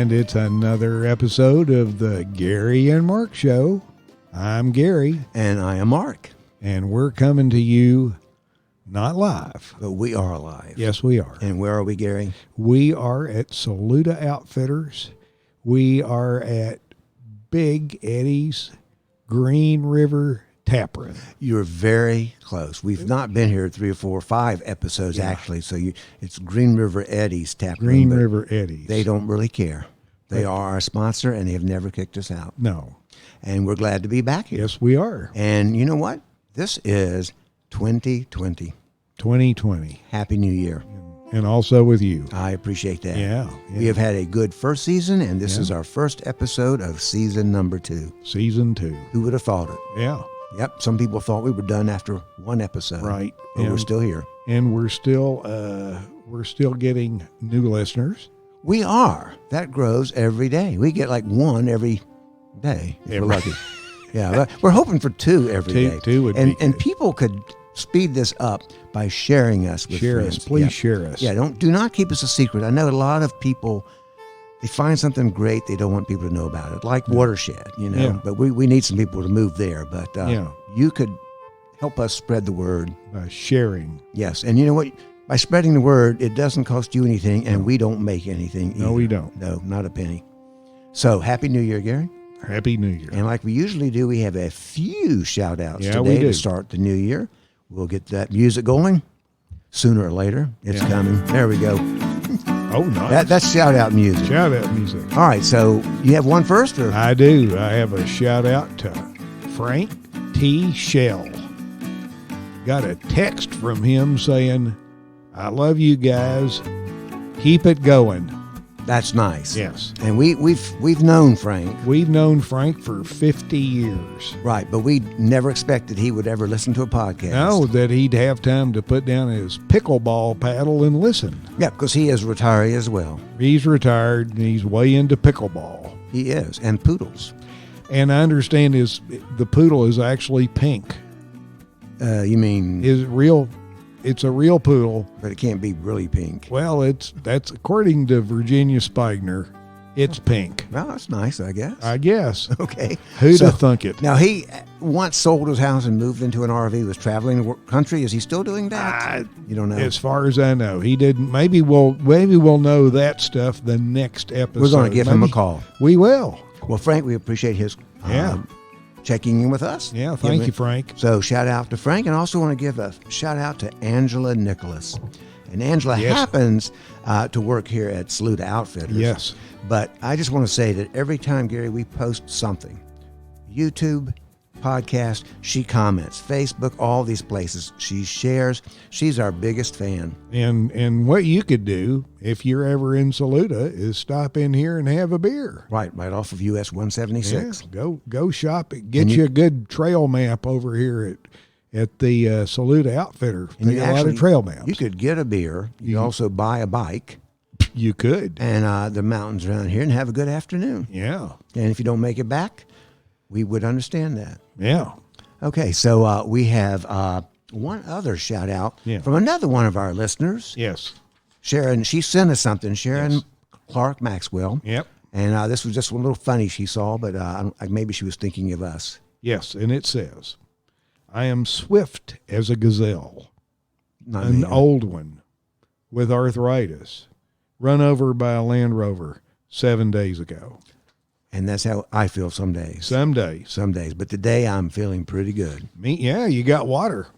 And it's another episode of the Gary and Mark Show. I'm Gary. And I am Mark. And we're coming to you not live. But we are alive. Yes, we are. And where are we, Gary? We are at Saluda Outfitters. We are at Big Eddy's Green River Taproom. You're very close. We've not been here 3 or 4 or 5 episodes, actually. So it's Green River Eddy's Taproom. Green River Eddy's. They don't really care. They are our sponsor, and they have never kicked us out. No. And we're glad to be back here. Yes, we are. And you know what? This is 2020. 2020. Happy New Year. And also with you. I appreciate that. Yeah. We have had a good first season, and this is our first episode of season number 2. Season 2. Who would have thought it? Yeah. Yep. Some people thought we were done after 1 episode. Right. But we're still here. And we're still getting new listeners. We are. That grows every day. We get like 1 every day. If we're lucky. Yeah. We're hoping for 2 every day. 2 would be and good. people could speed this up by sharing us with Share friends. us. Please Yeah. share us. Yeah. Do not keep us a secret. I know a lot of people, they find something great, they don't want people to know about it, like Watershed, you know. Yeah. But we need some people to move there. But you could help us spread the word. By sharing. Yes. And you know what? By spreading the word, it doesn't cost you anything, and we don't make anything either. No, we don't. No, not a penny. So, Happy New Year, Gary. Happy New Year. And like we usually do, we have a few shout-outs Yeah, we today do. to start the new year. We'll get that music going sooner or later. It's coming. There we go. Oh, nice. That's shout-out music. Shout out music. All right, so you have one first? Or? I do. I have a shout out to Frank T. Shell. Got a text from him saying, I love you guys. Keep it going. That's nice. Yes. And we've known Frank. We've known Frank for 50 years. Right, but we never expected he would ever listen to a podcast. No, that he'd have time to put down his pickleball paddle and listen. Yeah, because he is retiree as well. He's retired and he's way into pickleball. He is. And poodles. And I understand the poodle is actually pink. You mean... It's a real poodle. But it can't be really pink. Well, that's according to Virginia Spigner, it's pink. Well, that's nice, I guess. I guess. Okay. Who'd have thunk it? Now, he once sold his house and moved into an RV, was traveling the country. Is he still doing that? You don't know? As far as I know, he didn't. Maybe we'll know that stuff the next episode. We're going to give him a call. We will. Well, Frank, we appreciate his checking in with us. Yeah, thank you, Frank. So shout out to Frank, and also want to give a shout out to Angela Nicholas. And Angela happens to work here at Saluda Outfitters. Yes. But I just want to say that every time, Gary, we post something, YouTube, podcast, she comments, Facebook, all these places. She shares. She's our biggest fan. And what you could do if you're ever in Saluda is stop in here and have a beer. Right off of US 176. Yeah, go shop it. Get you a good trail map over here at the Saluda Outfitter. They got a lot of trail maps. You could get a beer. You could also buy a bike. You could. And the mountains around here and have a good afternoon. Yeah. And if you don't make it back, we would understand that. Yeah. Okay, so we have one other shout out from another one of our listeners. Yes. Sharon, she sent us something. Sharon Clark Maxwell. Yep. And this was just a little funny she saw, but maybe she was thinking of us. Yes, and it says, I am swift as a gazelle, Not an me. old one with arthritis, run over by a Land Rover 7 days ago. And that's how I feel some days. Some days. Some days. But today I'm feeling pretty good. You got water.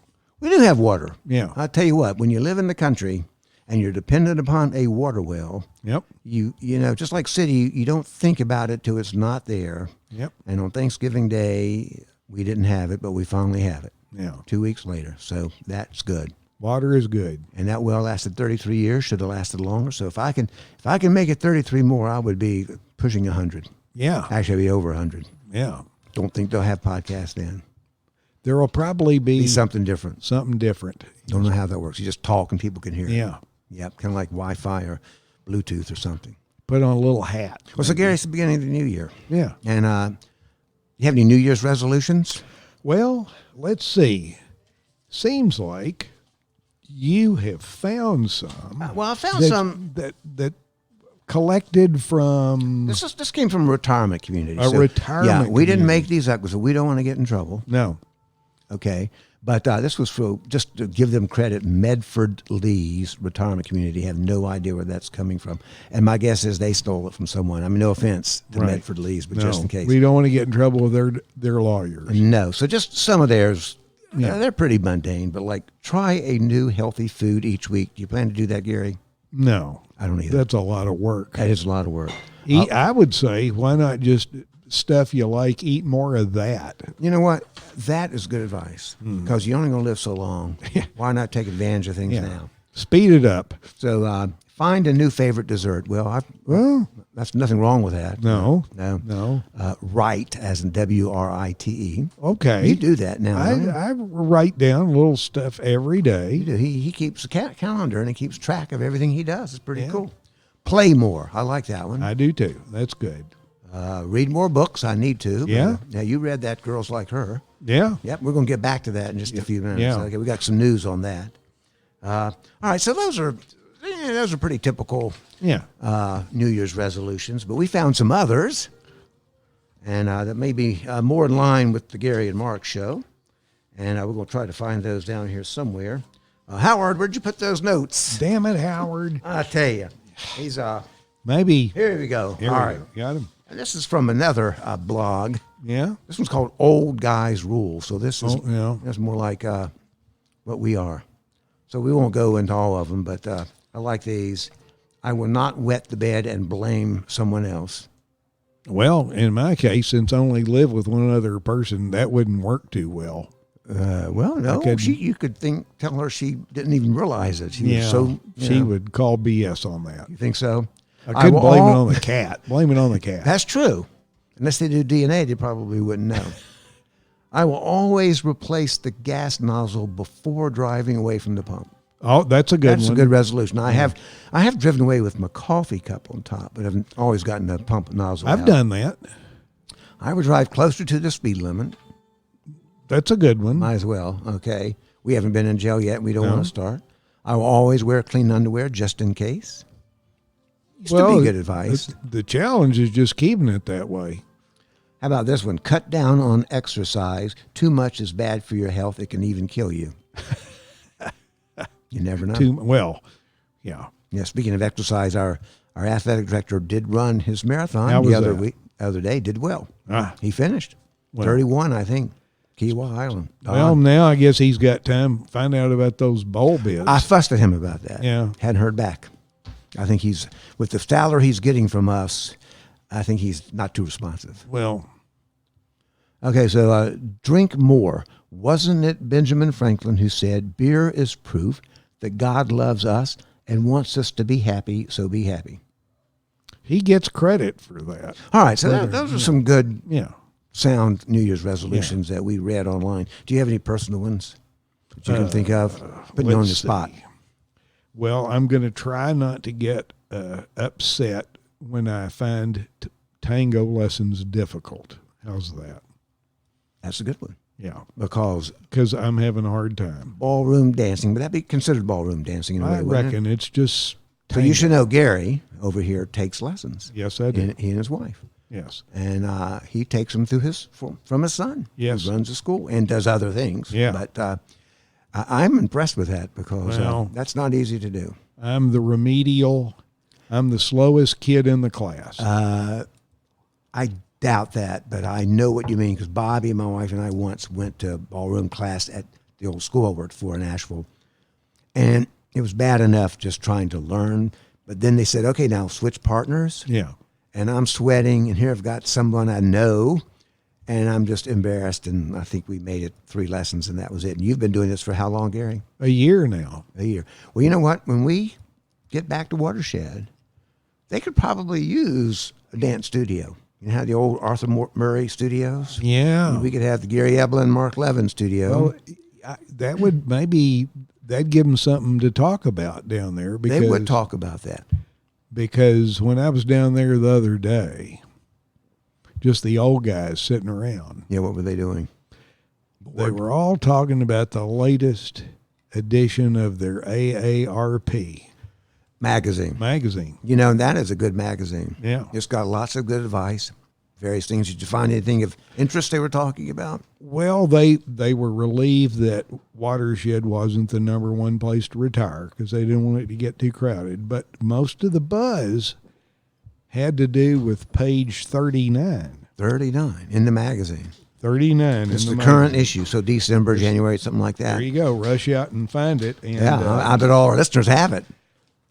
We do have water. Yeah. I'll tell you what, when you live in the country and you're dependent upon a water well, Yep. you know, just like city, you don't think about it till it's not there. Yep. And on Thanksgiving Day, we didn't have it, but we finally have it. Yeah. 2 weeks later. So that's good. Water is good. And that well lasted 33 years, should have lasted longer. So if I can make it 33 more, I would be pushing 100. Yeah. Actually, I'd be over 100. Yeah. Don't think they'll have podcasts then. There will probably be something different. Something different. Don't know how that works. You just talk and people can hear it. Yeah. Yep, kind of like Wi-Fi or Bluetooth or something. Put on a little hat. Well, so Gary, it's the beginning of the new year. Yeah. And you have any New Year's resolutions? Well, let's see. Seems like you have found some. Well, I found some that collected from This came from a retirement community. a retirement. Yeah, we didn't community. make these up because we don't want to get in trouble. No. Okay. But this was for, just to give them credit, Medford Lee's retirement community. Have no idea where that's coming from. And my guess is they stole it from someone. I mean, no offense to Right. Medford Lee's, but No. just in case. We don't want to get in trouble with their lawyers. No. So just some of theirs, Yeah. they're pretty mundane, but like try a new healthy food each week. Do you plan to do that, Gary? No. I don't either. That's a lot of work. That is a lot of work. I would say, why not just stuff you like, eat more of that? You know what? That is good advice because you're only going to live so long. Why not take advantage of things now? Speed it up. So find a new favorite dessert. Well, that's nothing wrong with that. No. No. Write, as in WRITE. Okay. You do that now. don't you? I write down little stuff every You day. do. He keeps a calendar and he keeps track of everything he does. It's pretty cool. Play more. I like that one. I do too. That's good. Read more books. I need to. Yeah. Now you read that Girls Like Her. Yeah. Yep. We're going to get back to that in just a few minutes. Yeah. Okay. We got some news on that. All right. So those are pretty typical Yeah. New Year's resolutions, but we found some others, and that may be more in line with the Gary and Mark show. And we're going to try to find those down here somewhere. Howard, where'd you put those notes? Damn it, Howard. I tell you, he's Maybe. here we go. Here All we right. go. Got him. And this is from another blog. Yeah. This one's called Old Guys Rule. So this is that's more like what we are. So we won't go into all of them, but I like these. I will not wet the bed and blame someone else. Well, in my case, since I only live with one other person, that wouldn't work too well. Well, no, you could tell her she didn't even realize it. She was so, she would call BS on that. You think so? I couldn't blame it on the cat. Blame it on the cat. That's true. Unless they do DNA, they probably wouldn't know. I will always replace the gas nozzle before driving away from the pump. Oh, that's a good one. That's a good resolution. I have driven away with my coffee cup on top, but I've always gotten the pump nozzle I've out. done that. I would drive closer to the speed limit. That's a good one. Might as well. Okay. We haven't been in jail yet. We don't want to start. I will always wear clean underwear just in case. Used to be good advice. The challenge is just keeping it that way. How about this one? Cut down on exercise. Too much is bad for your health. It can even kill you. You never know. Yeah. Yeah. Speaking of exercise, our athletic director did run his marathon How was the other day. Did well. He finished 31, I think. Kiawah Island. Well, now I guess he's got time to find out about those bowl bids. I fussed at him about that. Yeah. Hadn't heard back. I think with the salary he's getting from us, I think he's not too responsive. Well, okay, so drink more. Wasn't it Benjamin Franklin who said, beer is proof that God loves us and wants us to be happy, so be happy? he gets credit for that. All right, so those are some good, Yeah. sound New Year's resolutions that we read online. Do you have any personal ones that you can think of? Putting you on the let's spot. see. Well, I'm going to try not to get upset when I find tango lessons difficult. How's that? That's a good one. Yeah. Because I'm having a hard time. ballroom dancing, would that be considered ballroom dancing in a way? I wouldn't it? reckon it's just So you should know Gary over here takes lessons. Yes, I do. He and his wife. Yes. And he takes them through from his son. Yes. Who runs a school and does other things. Yeah. But I'm impressed with that because that's not easy to do. I'm the slowest kid in the class. I doubt that, but I know what you mean because Bobby, my wife, and I once went to ballroom class at the old school I worked for in Asheville. And it was bad enough just trying to learn. But then they said, okay, now switch partners. Yeah. And I'm sweating, and here I've got someone I know, and I'm just embarrassed. And I think we made it 3 lessons, and that was it. And you've been doing this for how long, Gary? A year now. A year. Well, you know what? When we get back to Watershed, they could probably use a dance studio. You know how the old Arthur Murray studios? Yeah. We could have the Gary Eblin, Mark Levin studio. Well, that would that'd give them something to talk about down there. Because, they would talk about that. Because when I was down there the other day, just the old guys sitting around. Yeah, what were they doing? They were all talking about the latest edition of their AARP. magazine. You know, that is a good magazine. Yeah. It's got lots of good advice, various things. Did you find anything of interest they were talking about? Well, they were relieved that Watershed wasn't the number one place to retire because they didn't want it to get too crowded. But most of the buzz had to do with page 39. 39 in the magazine. 39 It's in the the current magazine. issue, so December, January, something like that. There you go. Rush out and find it. And, Yeah, I bet all our listeners have it.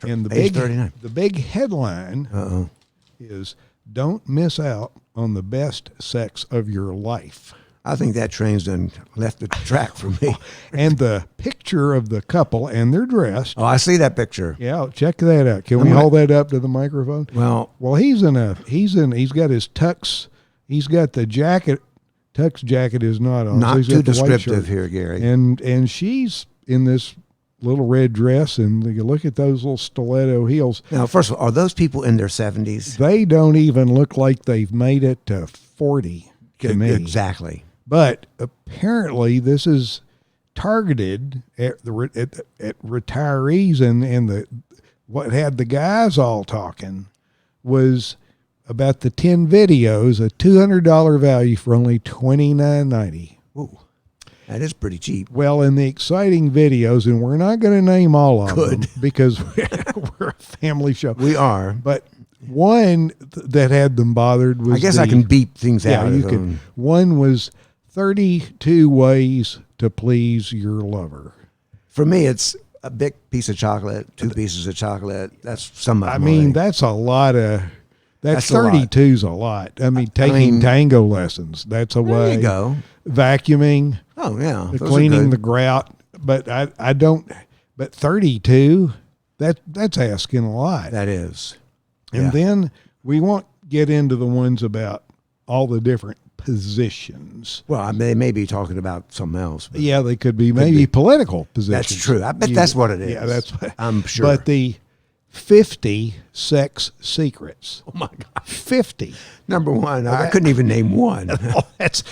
and the Page big 39. the big headline is "Don't miss out on the best sex of your life." I think that train's done left the track for me. And the picture of the couple, and they're dressed. Oh, I see that picture. Yeah, check that out. Can we hold that up to the microphone? Well, He's got his tux. He's got the jacket. Tux jacket is not on. not so he's too got the white descriptive shirt. here, Gary. And she's in this little red dress, and you look at those little stiletto heels. Now, first of all, are those people in their 70s? They don't even look like they've made it to 40 to me. Exactly. But apparently, this is targeted at retirees, and what had the guys all talking was about the 10 videos, a $200 value for only $29.90. Ooh, that is pretty cheap. Well, in the exciting videos, and we're not going to name all of them because we're a family show. We are. But one that had them bothered was I guess I can beep things out. Yeah, you can. One was 32 ways to please your lover. For me, it's a big piece of chocolate, 2 pieces of chocolate. That's some of I my- mean, that's a lot of. That's a lot. 32's a lot. I mean, taking tango lessons. That's a way. There you go. Vacuuming. Oh, yeah. The those are cleaning good. the grout. But I don't. But 32. That's asking a lot. That is. And Yeah. then we won't get into the ones about all the different positions. Well, they may be talking about something else. But Yeah, they could be maybe political positions. that's true. I bet that's what it is. Yeah, that's what I'm sure. But the 50 sex secrets. Oh, my God. 50. Number one, I couldn't even name one. Oh, that's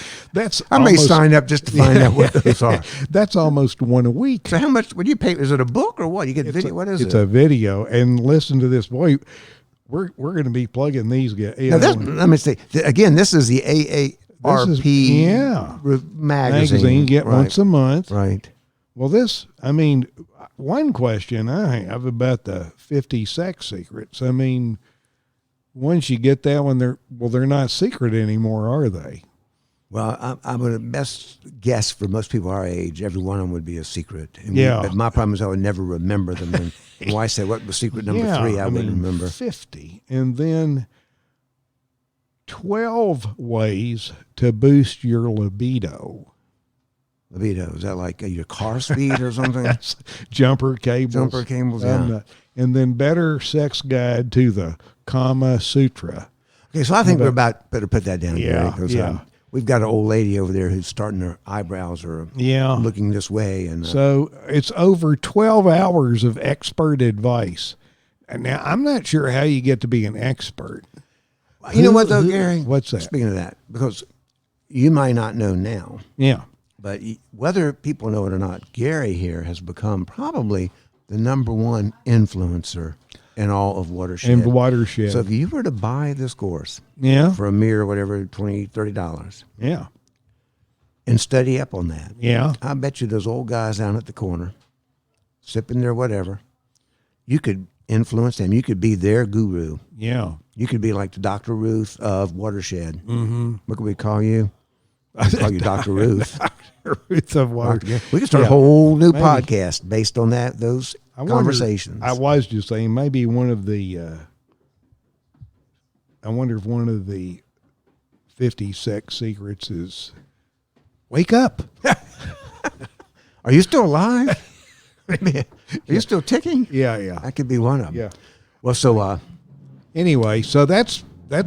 I may almost- sign up just to find out what those are. That's almost one a week. So how much would you pay? Is it a book or what? You get video? What is It's it? a video. And listen to this, boy. We're going to be plugging these guys. Now, let me say again. This is the AARP magazine. Get right. once a month. Right. Well, one question I have about the 50 sex secrets. I mean, once you get that one, they're not secret anymore, are they? Well, I'm going to best guess for most people our age, every one of them would be a secret. And Yeah. but my problem is I would never remember them. And my wife said, what was secret number 3? I wouldn't remember. 50. And then 12 ways to boost your libido. Libido, is that like your car speed or something? Jumper cables. Jumper cables, yeah. And then better sex guide to the Kama Sutra. Okay, so I think we're better put that down. Yeah, Gary, 'cause, yeah. we've got an old lady over there who's starting her eyebrows are looking this way. And So it's over 12 hours of expert advice. And now, I'm not sure how you get to be an expert. you know what, though, Gary? What's that? Speaking of that, because you might not know now, Yeah. but whether people know it or not, Gary here has become probably the number one influencer in all of Watershed. And Watershed. So if you were to buy this course Yeah. for a mere whatever, $20, $30, Yeah. and study up on that, Yeah. I bet you those old guys down at the corner, sipping their whatever, you could influence them. You could be their guru. Yeah. You could be like the Dr. Ruth of Watershed. Mm-hmm. What could we call you? I call you Dr. Ruth. Roots of Watershed. We could start a whole new podcast based on those conversations. I was just saying, maybe one of the, I wonder if one of the 50 sex secrets is wake up. Are you still alive? Are you still ticking? Yeah. That could be one of them. Yeah. Well, so Anyway, so that's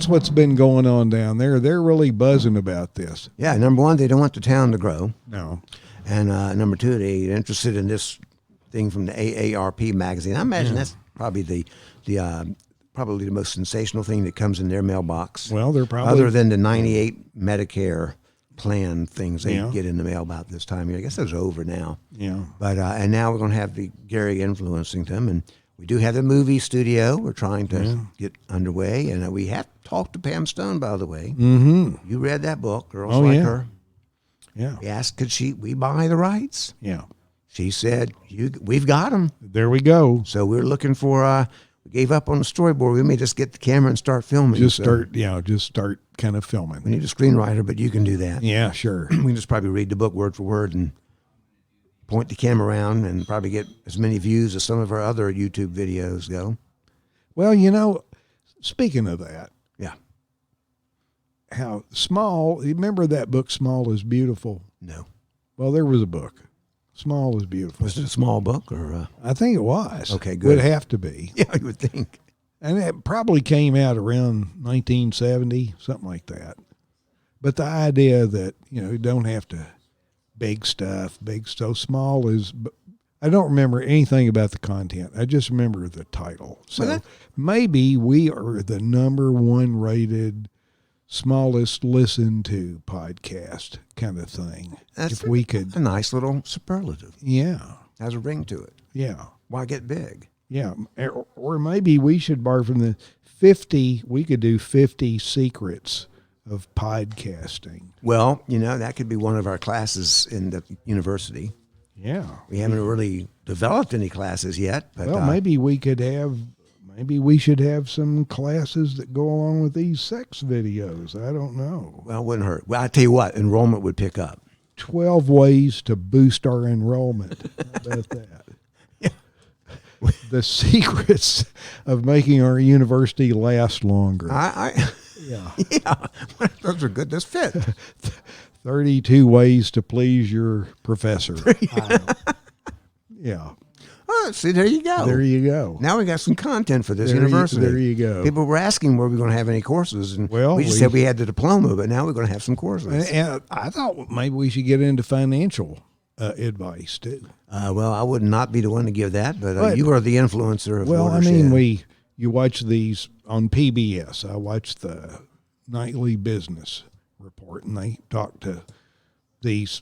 what's been going on down there. They're really buzzing about this. yeah, number one, they don't want the town to grow. No. And number two, they're interested in this thing from the AARP magazine. I imagine that's probably probably the most sensational thing that comes in their mailbox. Well, they're probably other than the 98 Medicare plan things they get in the mail about this time of year. I guess those are over now. Yeah. But and now we're going to have the Gary influencing them, and We do have the movie studio. We're trying to get underway, and we have talked to Pam Stone, by the way. Mm-hmm. You read that book, Girls Like Her. Yeah. We asked, could we buy the rights? Yeah. She said, we've got them. There we go. So we're looking for, we gave up on the storyboard. We may just get the camera and start filming. Just start kind of filming. We need a screenwriter, but you can do that. Yeah, sure. We can just probably read the book word for word and point the camera around and probably get as many views as some of our other YouTube videos go. Well, speaking of that, yeah, how small, you remember that book, Small is Beautiful? No. Well, there was a book, Small is Beautiful. Was it a small book or? I think it was. Okay, good. Would have to be. Yeah, you would think. And it probably came out around 1970, something like that. But the idea that, you don't have to big stuff, so small is, I don't remember anything about the content. I just remember the title. So maybe we are the number 1 rated, smallest listened to podcast kind of thing. That's if we could. A nice little superlative. Yeah. Has a ring to it. Yeah. Why get big? Yeah. Or maybe we should borrow from the 50, we could do 50 secrets of podcasting. Well, that could be one of our classes in the university. Yeah. We haven't really developed any classes yet. But, well, maybe we should have some classes that go along with these sex videos. I don't know. Well, it wouldn't hurt. Well, I tell you what, enrollment would pick up. 12 ways to boost our enrollment. How about that? Yeah. The secrets of making our university last longer. Yeah. Those are good. This fit. 32 ways to please your professor. Yeah. Oh, see, there you go. There you go. Now we got some content for this university. There you go. People were asking were we going to have any courses, and we just said we had the diploma, but now we're going to have some courses. And I thought maybe we should get into financial advice too. Well, I would not be the one to give that, but you are the influencer of Watershed. I mean, you watch these on PBS. I watch the nightly business report, and they talk to these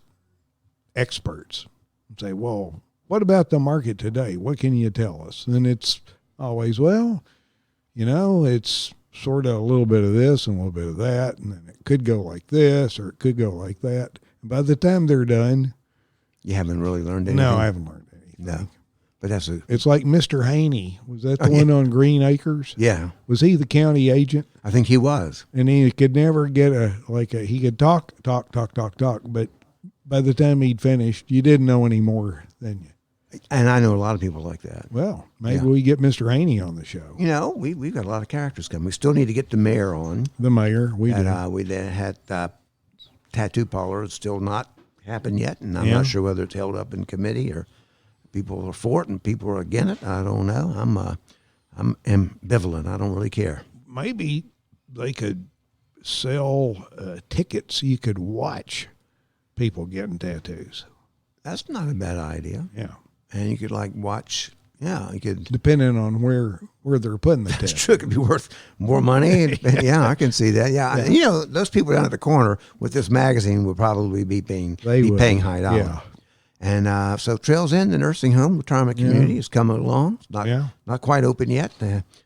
experts and say, well, what about the market today? What can you tell us? And it's always, it's sort of a little bit of this and a little bit of that, and then it could go like this or it could go like that. And by the time they're done, you haven't really learned anything. No, I haven't learned anything. No. But it's like Mr. Haney. Was that the one on Green Acres? Yeah. Was he the county agent? I think he was. And he could never get he could talk, but by the time he'd finished, you didn't know any more than you. And I know a lot of people like that. Well, maybe we get Mr. Haney on the show. We've got a lot of characters coming. We still need to get the mayor on. The mayor, we did. We then had tattoo parlor. It's still not happened yet, and I'm not sure whether it's held up in committee or people are for it and people are against it. I don't know. I'm ambivalent. I don't really care. Maybe they could sell tickets. You could watch people getting tattoos. That's not a bad idea. Yeah. And you could watch. Yeah, you could. Depending on where they're putting the tattoo. That's true. It could be worth more money. Yeah, I can see that. Yeah. Those people down at the corner with this magazine would probably be paying high dollar. Yeah. And so Trails Inn, the nursing home retirement community, is coming along. It's not quite open yet.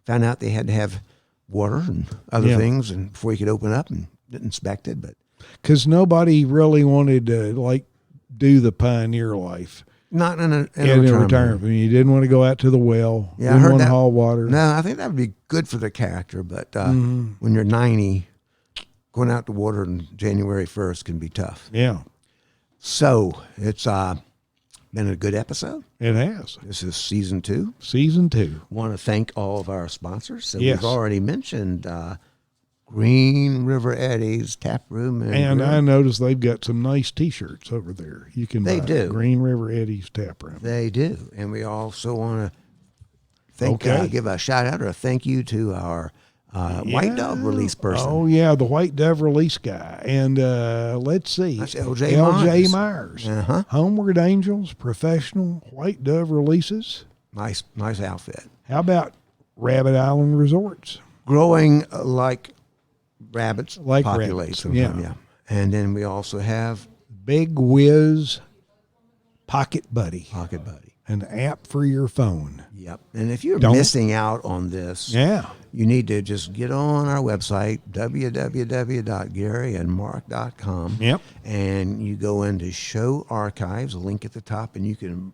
Found out they had to have water and other things and before you could open up and inspect it. But because nobody really wanted to do the pioneer life. Not in a retirement. I mean, you didn't want to go out to the well. Yeah, I heard that. Haul water. No, I think that would be good for the character. But when you're 90, going out to water on January 1st can be tough. Yeah. So it's been a good episode. It has. This is season 2. Season 2. Want to thank all of our sponsors. So yes. We've already mentioned Green River Eddy's Tap Room. And I noticed they've got some nice T-shirts over there. You can buy Green River Eddy's Tap Room. They do. And we also want to give a shout out or a thank you to our White Dove release person. Oh, yeah, the White Dove release guy. And let's see. That's LJ Myers. Uh-huh. Homeward Angels, professional White Dove releases. Nice outfit. How about Rabbit Island Resorts? Growing like rabbits rabbits. populate. Yeah. And then we also have Big Whizz Pocket Buddy, Pocket Buddy. an app for your phone. Yep. And if you're Don't- missing out on this, Yeah. you need to just get on our website, www.garyandmark.com. Yep. And you go into show archives, a link at the top, and you can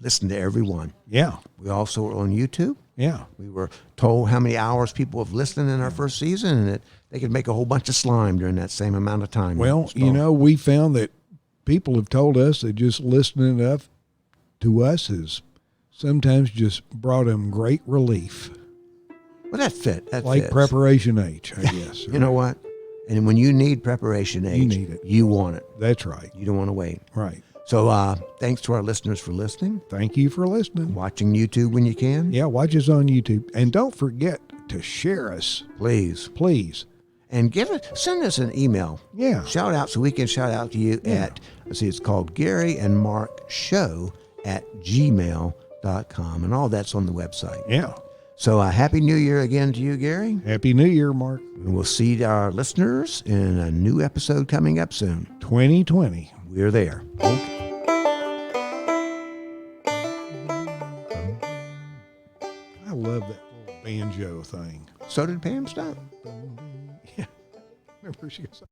listen to every one. Yeah. We also are on YouTube. Yeah. We were told how many hours people have listened in our first season, and that they could make a whole bunch of slime during that same amount of time. Well, you know, we found that people have told us that just listening enough to us has sometimes just brought them great relief. Well, that fit. That Like fits. Preparation H, I guess. You know what? And when you need preparation H, You need it. You want it. That's right. You don't want to wait. Right. So thanks to our listeners for listening, Thank you for listening. watching YouTube when you can. Yeah, watch us on YouTube. And don't forget to share us, Please. please. And send us an email. Yeah. Shout out so we can shout out to you at, let's see, it's called Gary and Mark Show at gmail.com. And all that's on the website. Yeah. So Happy New Year again to you, Gary. Happy New Year, Mark. And we'll see our listeners in a new episode coming up soon. 2020. We're there. Okay. I love that little banjo thing. So did Pam stop. Yeah. Remember she goes,